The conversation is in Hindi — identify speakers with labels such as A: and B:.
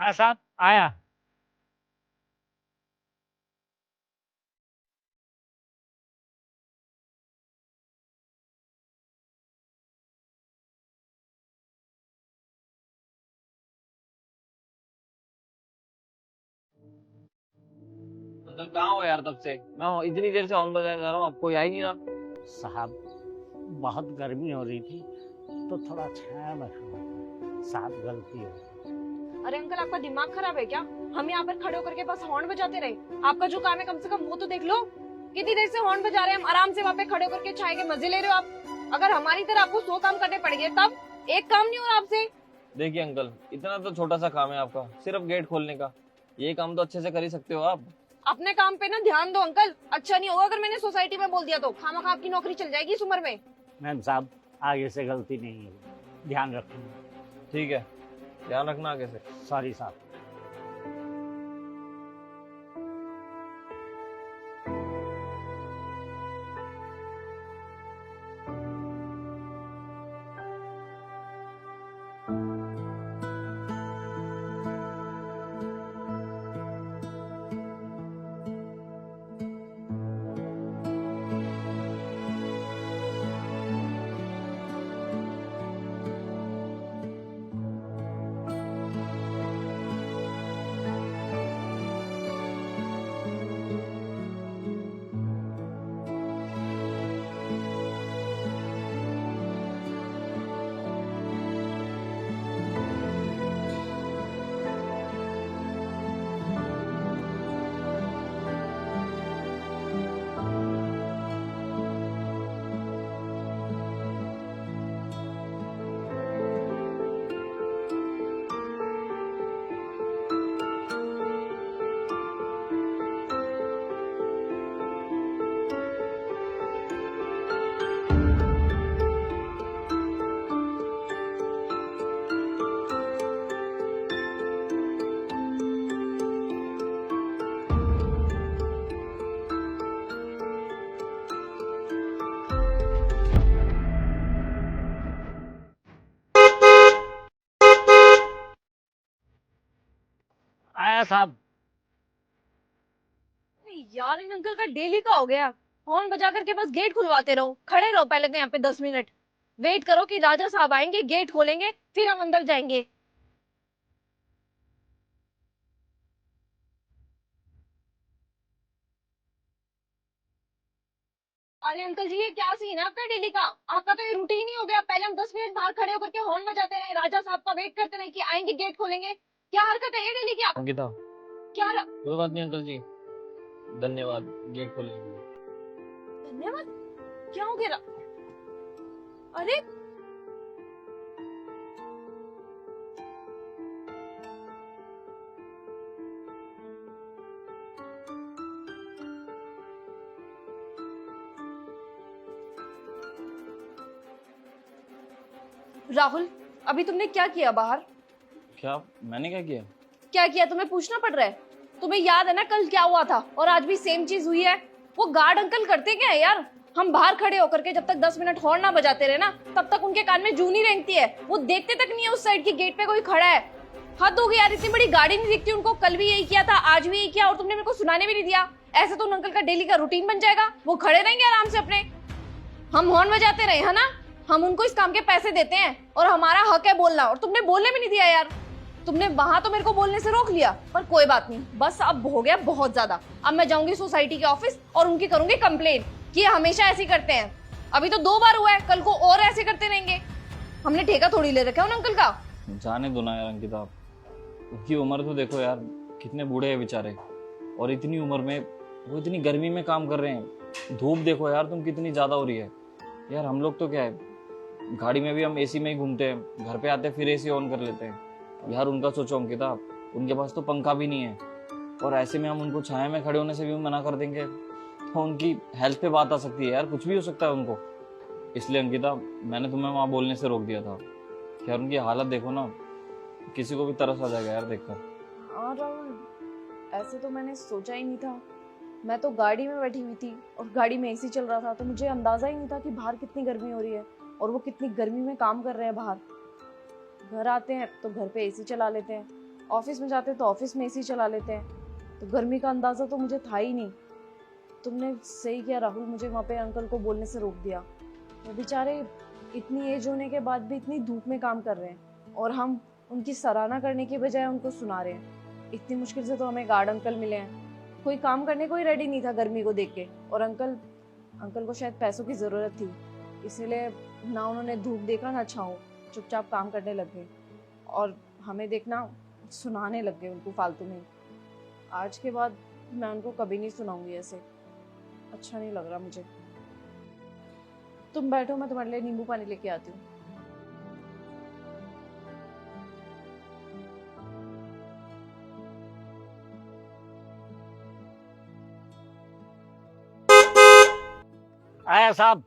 A: हाँ साहब आया।
B: मतलब कहाँ हो यार तब से? मैं इतनी देर से हॉर्न बजाया जा रहा हूँ, अब कोई आ ही नहीं रहा।
A: साहब बहुत गर्मी हो रही थी तो थोड़ा छाया में खड़ा था। साहब गलती हो गई।
C: अरे अंकल, आपका दिमाग खराब है क्या? हम यहाँ पर खड़े होकर के बस हॉर्न बजाते रहे? आपका जो काम है कम से कम वो तो देख लो। कितनी देर से हॉर्न बजा रहे हैं हम, आराम से वहाँ पे खड़े होकर के चाय के मजे ले रहे हो आप। अगर हमारी तरह आपको 100 काम करने पड़ेंगे तब एक काम नहीं हो रहा आपसे।
B: देखिए अंकल, इतना तो छोटा सा काम है आपका, सिर्फ गेट खोलने का। ये काम तो अच्छे से कर ही सकते हो आप।
C: अपने काम पे ना ध्यान दो अंकल। अच्छा नहीं होगा अगर मैंने सोसाइटी में बोल दिया तो खामखा आपकी नौकरी चल जाएगी इस उम्र में।
A: मैम साहब आगे से गलती नहीं होगी, ध्यान रखूंगा।
B: ठीक है, ध्यान रखना आगे से।
A: सॉरी साहब। आया साहब।
C: यार इन अंकल का डेली का हो गया। हॉर्न बजा करके बस गेट खुलवाते रहो, खड़े रहो पहले तो यहाँ पे 10 मिनट। वेट करो कि राजा साहब आएंगे, गेट खोलेंगे, फिर हम अंदर जाएंगे। अरे अंकल जी, ये क्या सीन है आपका डेली का? आपका तो ये रूटीन ही हो गया। पहले हम 10 मिनट बाहर खड़े होकर के हॉर्न बजाते रहे, राजा साहब का वेट करते रहे कि आएंगे गेट खोलेंगे। क्या हरकत है ये डेली की आप?
B: अंकिता,
C: क्या
B: कोई बात नहीं अंकल जी, धन्यवाद गेट खोलने के लिए।
C: धन्यवाद? क्या हो गया? अरे राहुल, अभी तुमने क्या किया बाहर?
B: क्या मैंने क्या किया?
C: क्या किया तुम्हें पूछना पड़ रहा है? तुम्हें याद है ना कल क्या हुआ था, और आज भी सेम चीज हुई है। वो गार्ड अंकल करते क्या है यार? हम बाहर खड़े होकर के जब तक 10 मिनट हॉर्न ना बजाते रहे ना, तब तक उनके कान में जूं नहीं रेंगती है। वो देखते तक नहीं है उस साइड की गेट पे कोई खड़ा है। हद हो गई यार, इतनी बड़ी गाड़ी नहीं दिखती उनको। कल भी यही किया था, आज भी यही किया, और तुमने मेरे को सुनाने भी नहीं दिया। ऐसे तो उन अंकल का डेली का रूटीन बन जाएगा। वो खड़े रहेंगे आराम से अपने, हम हॉर्न बजाते रहे है ना। हम उनको इस काम के पैसे देते हैं और हमारा हक है बोलना, और तुमने बोलने भी नहीं दिया यार। तुमने वहां तो मेरे को बोलने से रोक लिया, पर कोई बात नहीं, बस अब हो गया बहुत ज्यादा। अब मैं जाऊंगी सोसाइटी के ऑफिस और उनकी करूंगी कंप्लेन कि ये हमेशा ऐसे करते हैं। अभी तो 2 बार हुआ है, कल को और ऐसे करते रहेंगे। हमने ठेका थोड़ी ले रखा है उन अंकल का।
B: जाने दो ना यार अंकिता, उनकी उम्र तो देखो यार, कितने बूढ़े हैं बेचारे, और इतनी उम्र में वो इतनी गर्मी में काम कर रहे हैं। धूप देखो यार तुम कितनी ज्यादा हो रही है। यार हम लोग तो क्या है, गाड़ी में भी हम एसी में ही घूमते हैं, घर पे आते फिर एसी ऑन कर लेते हैं। यार उनका सोचो अंकिता, उनके पास तो पंखा भी नहीं है, और ऐसे में हम उनको छाया में खड़े होने से भी मना कर देंगे तो उनकी हेल्थ पे बात आ सकती है यार, कुछ भी हो सकता है उनको। इसलिए अंकिता, मैंने तुम्हें वहां बोलने से रोक दिया था। यार उनकी हालत देखो ना, किसी को भी तरस आ जाएगा यार देखकर।
C: हाँ राहुल, ऐसे तो मैंने सोचा ही नहीं था। मैं तो गाड़ी में बैठी हुई थी और गाड़ी में एसी चल रहा था, तो मुझे अंदाजा ही नहीं था कि बाहर कितनी गर्मी हो रही है और वो कितनी गर्मी में काम कर रहे हैं बाहर। घर आते हैं तो घर पे एसी चला लेते हैं, ऑफिस में जाते तो ऑफिस में एसी चला लेते हैं, तो गर्मी का अंदाजा तो मुझे था ही नहीं। तुमने सही किया राहुल, मुझे वहाँ पे अंकल को बोलने से रोक दिया। वो बेचारे इतनी एज होने के बाद भी इतनी धूप में काम कर रहे हैं और हम उनकी सराहना करने की बजाय उनको सुना रहे हैं। इतनी मुश्किल से तो हमें गार्ड अंकल मिले हैं, कोई काम करने को ही रेडी नहीं था गर्मी को देख के। और अंकल को शायद पैसों की ज़रूरत थी, इसीलिए ना उन्होंने धूप देखा ना छाँव, चुपचाप काम करने लग गए और हमें देखना सुनाने लग गए उनको फालतू में। आज के बाद मैं उनको कभी नहीं सुनाऊंगी ऐसे, अच्छा नहीं लग रहा मुझे। तुम बैठो, मैं तुम्हारे लिए नींबू पानी लेके आती हूँ।
A: आया साहब।